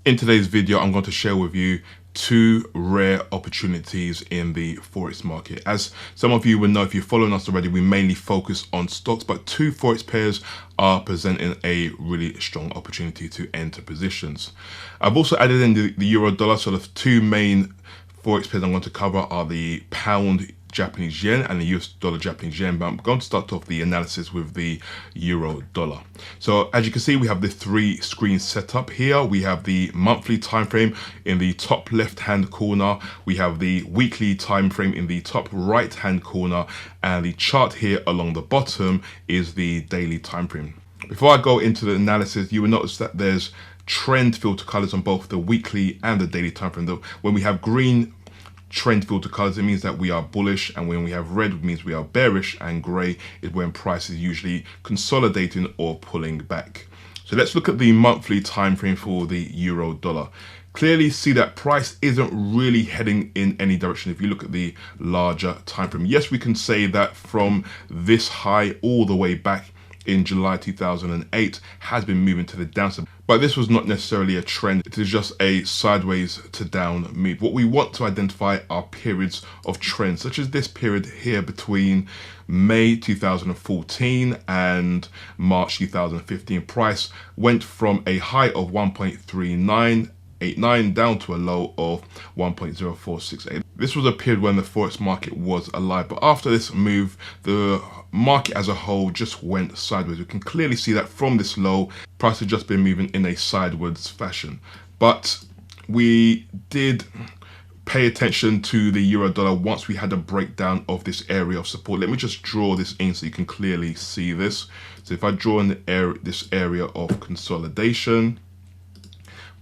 In today's video, I'm going to share with you two rare opportunities in the forex market. As some of you will know, if you're following us already, we mainly focus on stocks, but two forex pairs are presenting a really strong opportunity to enter positions. I've also added in the euro dollar. So the two main forex pairs I'm going to cover are the pound Japanese yen and the US dollar Japanese yen, but I'm going to start off the analysis with the euro dollar. So as you can see, we have the three screens set up here. We have the monthly time frame in the top left hand corner, we have the weekly time frame in the top right hand corner, and the chart here along the bottom is the daily time frame. Before I go into the analysis, you will notice that there's trend filter colors on both the weekly and the daily time frame. When we have green trend filter colors, it means that we are bullish, and when we have red, it means we are bearish, and gray is when price is usually consolidating or pulling back. So let's look at the monthly time frame for the euro dollar. Clearly see that price isn't really heading in any direction if you look at the larger time frame. Yes, we can say that from this high all the way back in July 2008 has been moving to the downside, but this was not necessarily a trend. It is just a sideways to down move. What we want to identify are periods of trend, such as this period here between May 2014 and March 2015. Price went from a high of 1.3989 down to a low of 1.0468. This was a period when the forex market was alive, but after this move, the market as a whole just went sideways. We can clearly see that from this low, price has just been moving in a sideways fashion. But we did pay attention to the euro dollar once we had a breakdown of this area of support. Let me just draw this in so you can clearly see this. So if I draw in this area of consolidation,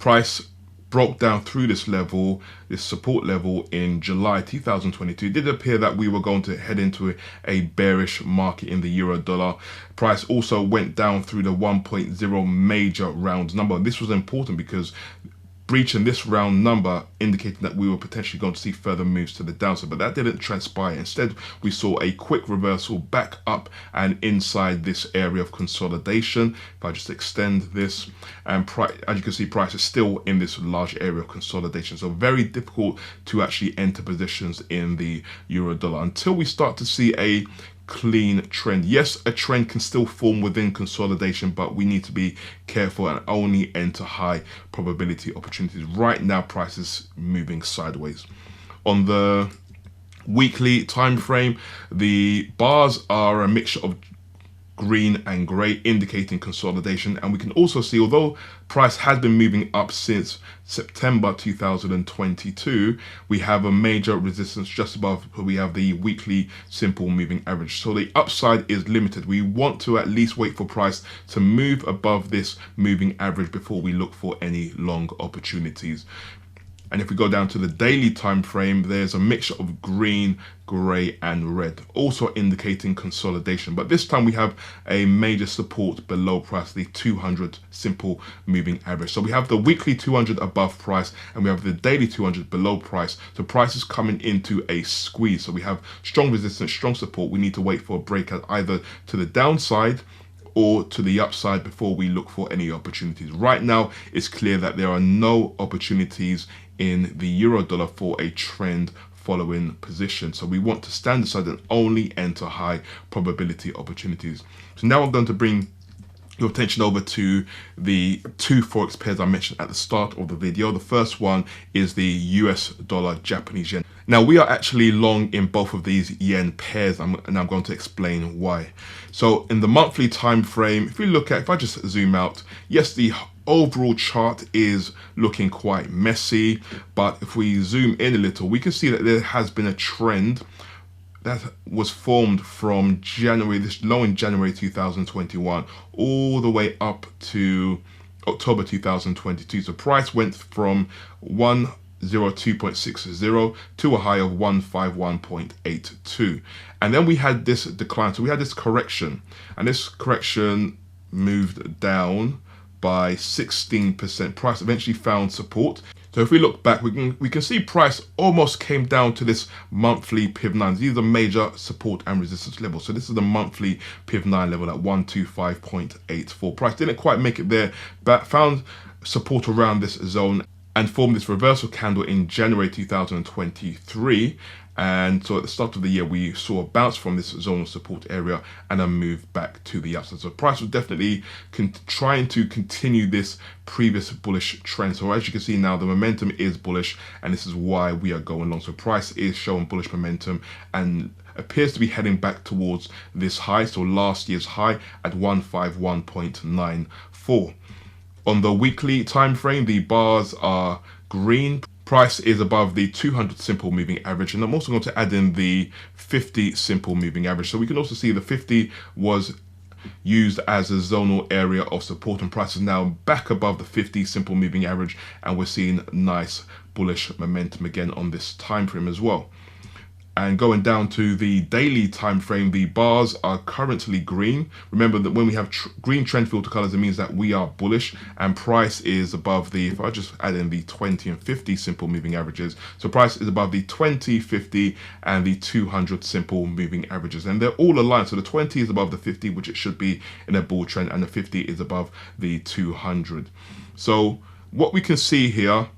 price broke down through this level, this support level in July 2022. It did appear that we were going to head into a bearish market in the euro dollar. Price also went down through the 1.0 major round number. This was important because breaching this round number indicated that we were potentially going to see further moves to the downside, but that didn't transpire. Instead, we saw a quick reversal back up and inside this area of consolidation. If I just extend this, and as you can see, price is still in this large area of consolidation. So very difficult to actually enter positions in the euro dollar until we start to see a clean trend. Yes, a trend can still form within consolidation, but we need to be careful and only enter high probability opportunities. Right now, price is moving sideways. On the weekly time frame, the bars are a mixture of green and gray, indicating consolidation. And we can also see, although price has been moving up since September 2022, we have a major resistance just above. We have the weekly simple moving average. So the upside is limited. We want to at least wait for price to move above this moving average before we look for any long opportunities. And if we go down to the daily time frame, there's a mixture of green, gray, and red, also indicating consolidation. But this time we have a major support below price, the 200 simple moving average. So we have the weekly 200 above price, and we have the daily 200 below price. So price is coming into a squeeze. So we have strong resistance, strong support. We need to wait for a breakout either to the downside or to the upside before we look for any opportunities. Right now, it's clear that there are no opportunities in the euro dollar for a trend following position. So we want to stand aside and only enter high probability opportunities. So now I'm going to bring your attention over to the two forex pairs I mentioned at the start of the video. The first one is the US dollar Japanese yen. Now we are actually long in both of these yen pairs, and I'm going to explain why. So in the monthly time frame, if I just zoom out, yes, the overall chart is looking quite messy, but if we zoom in a little, we can see that there has been a trend that was formed from January, this low in January 2021, all the way up to October 2022. So price went from 102.60 to a high of 151.82. And then we had this decline. So we had this correction, and this correction moved down by 16%. Price eventually found support. So if we look back, we can see price almost came down to this monthly PIV9. These are major support and resistance levels. So this is the monthly PIV9 level at 125.84. Price didn't quite make it there, but found support around this zone and formed this reversal candle in January 2023. And so at the start of the year, we saw a bounce from this zone of support area and a move back to the upside. So price was definitely trying to continue this previous bullish trend. So as you can see now, the momentum is bullish, and this is why we are going long. So price is showing bullish momentum and appears to be heading back towards this high, so last year's high at 151.94. On the weekly time frame, the bars are green. Price is above the 200 simple moving average, and I'm also going to add in the 50 simple moving average. So we can also see the 50 was used as a zonal area of support, and price is now back above the 50 simple moving average, and we're seeing nice bullish momentum again on this time frame as well. And going down to the daily time frame, the bars are currently green. Remember that when we have green trend filter colors, it means that we are bullish, and price is above the, if I just add in the 20 and 50 simple moving averages, so price is above the 20, 50 and the 200 simple moving averages, and they're all aligned. So the 20 is above the 50, which it should be in a bull trend, and the 50 is above the 200. So what we can see here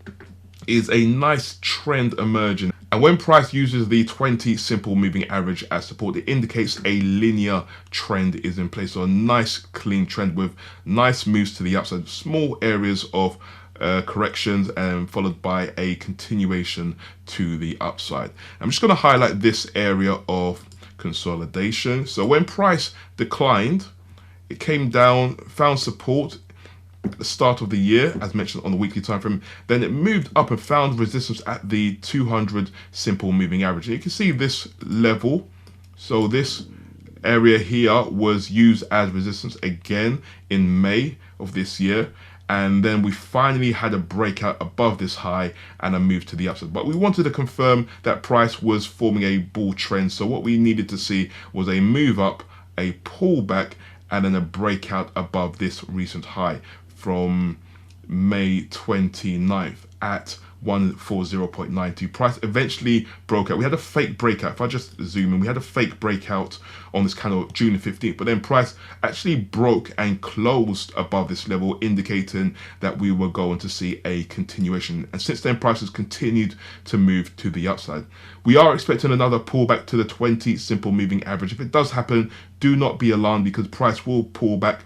is a nice trend emerging. And when price uses the 20 simple moving average as support, it indicates a linear trend is in place. So a nice clean trend with nice moves to the upside, small areas of corrections, and followed by a continuation to the upside. I'm just going to highlight this area of consolidation. So when price declined, it came down, found support at the start of the year, as mentioned on the weekly time frame. Then it moved up and found resistance at the 200 simple moving average. And you can see this level. So this area here was used as resistance again in May of this year. And then we finally had a breakout above this high and a move to the upside. But we wanted to confirm that price was forming a bull trend. So what we needed to see was a move up, a pullback, and then a breakout above this recent high from May 29th at 140.92. Price eventually broke out. We had a fake breakout. If I just zoom in, we had a fake breakout on this candle June 15th, but then price actually broke and closed above this level, indicating that we were going to see a continuation. And since then, price has continued to move to the upside. We are expecting another pullback to the 20 simple moving average. If it does happen, do not be alarmed, because price will pull back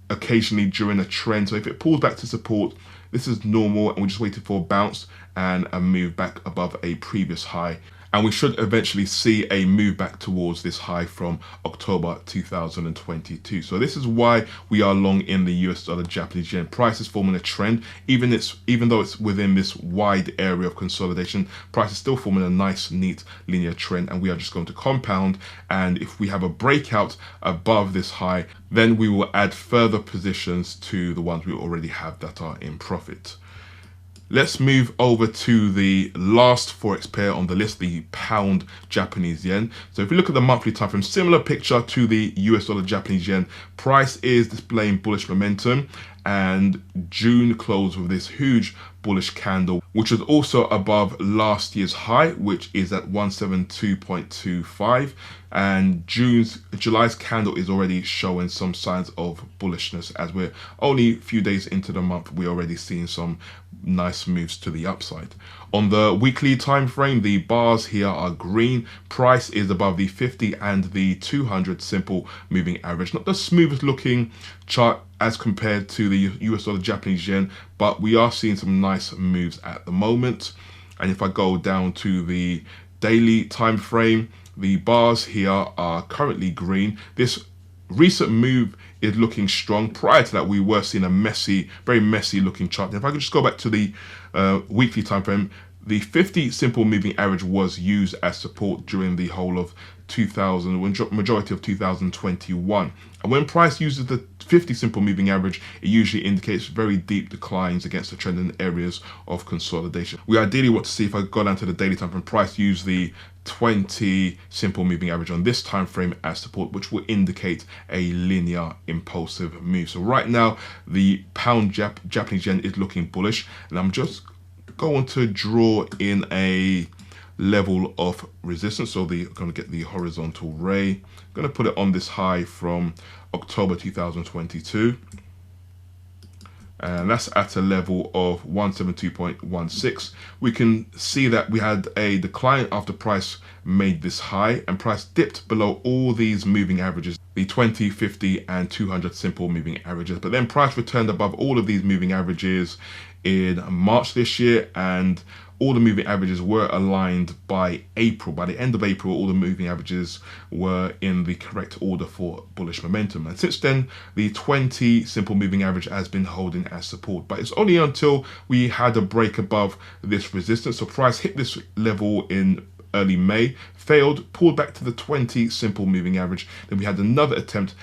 occasionally during a trend. So if it pulls back to support, this is normal, and we're just waiting for a bounce and a move back above a previous high. And we should eventually see a move back towards this high from October 2022. So this is why we are long in the US dollar Japanese yen. Price is forming a trend. Even though it's within this wide area of consolidation, price is still forming a nice, neat linear trend, and we are just going to compound. And if we have a breakout above this high, then we will add further positions to the ones we already have that are in profit. Let's move over to the last forex pair on the list, the pound Japanese yen. So if we look at the monthly time frame, similar picture to the US dollar Japanese yen. Price is displaying bullish momentum, and June closed with this huge bullish candle, which was also above last year's high, which is at 172.25. And July's candle is already showing some signs of bullishness. As we're only a few days into the month, we're already seeing some nice moves to the upside. On the weekly time frame, the bars here are green. Price is above the 50 and the 200 simple moving average. Not the smoothest looking chart as compared to the US dollar Japanese yen, but we are seeing some nice moves at the moment. And if I go down to the daily time frame, the bars here are currently green. This recent move is looking strong. Prior to that, we were seeing a messy, very messy looking chart. And if I could just go back to the weekly time frame, the 50 simple moving average was used as support during the whole of majority of 2021. And when price uses the 50 simple moving average, it usually indicates very deep declines against the trend in areas of consolidation. We ideally want to see, if I go down to the daily time frame, price use the 20 simple moving average on this time frame as support, which will indicate a linear impulsive move. So right now, the pound Japanese yen is looking bullish, and I'm just going to draw in a level of resistance. So I'm going to get the horizontal ray. I'm going to put it on this high from October 2022. And that's at a level of 172.16. We can see that we had a decline after price made this high, and price dipped below all these moving averages, the 20, 50 and 200 simple moving averages. But then price returned above all of these moving averages in March this year, and all the moving averages were aligned by April. By the end of April, all the moving averages were in the correct order for bullish momentum. And since then, the 20 simple moving average has been holding as support. But it's only until we had a break above this resistance. So price hit this level in early May, failed, pulled back to the 20 simple moving average. Then we had another attempt.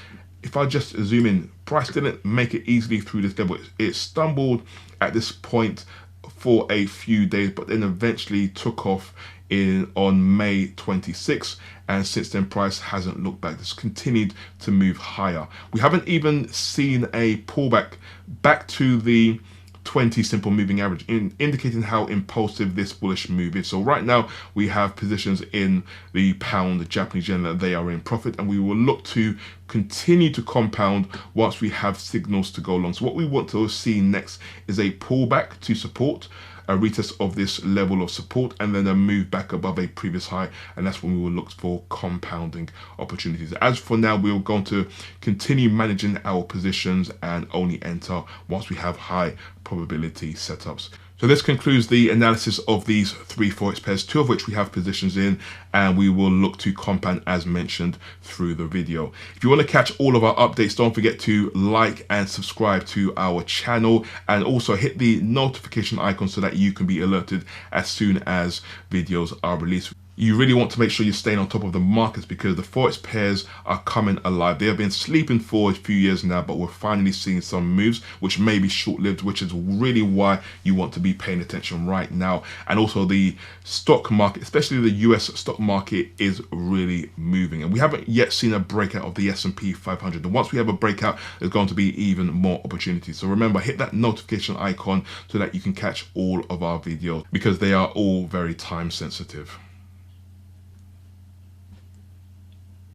If I just zoom in, price didn't make it easily through this level. It stumbled at this point for a few days, but then eventually took off on May 26th, and since then price hasn't looked back. It's continued to move higher. We haven't even seen a pullback back to the 20 simple moving average, indicating how impulsive this bullish move is. So right now we have positions in the pound, the Japanese yen, that they are in profit, and we will look to continue to compound once we have signals to go long. So what we want to see next is a pullback to support, a retest of this level of support, and then a move back above a previous high, and that's when we will look for compounding opportunities. As for now, we're going to continue managing our positions and only enter once we have high probability setups. So this concludes the analysis of these three forex pairs, two of which we have positions in, and we will look to compound as mentioned through the video. If you want to catch all of our updates, don't forget to like and subscribe to our channel, and also hit the notification icon so that you can be alerted as soon as videos are released. You really want to make sure you're staying on top of the markets, because the forex pairs are coming alive. They have been sleeping for a few years now, but we're finally seeing some moves which may be short-lived, which is really why you want to be paying attention right now. And also the stock market, especially the US stock market, is really moving, and we haven't yet seen a breakout of the S&P 500. And once we have a breakout, there's going to be even more opportunities. So remember, hit that notification icon so that you can catch all of our videos, because they are all very time sensitive.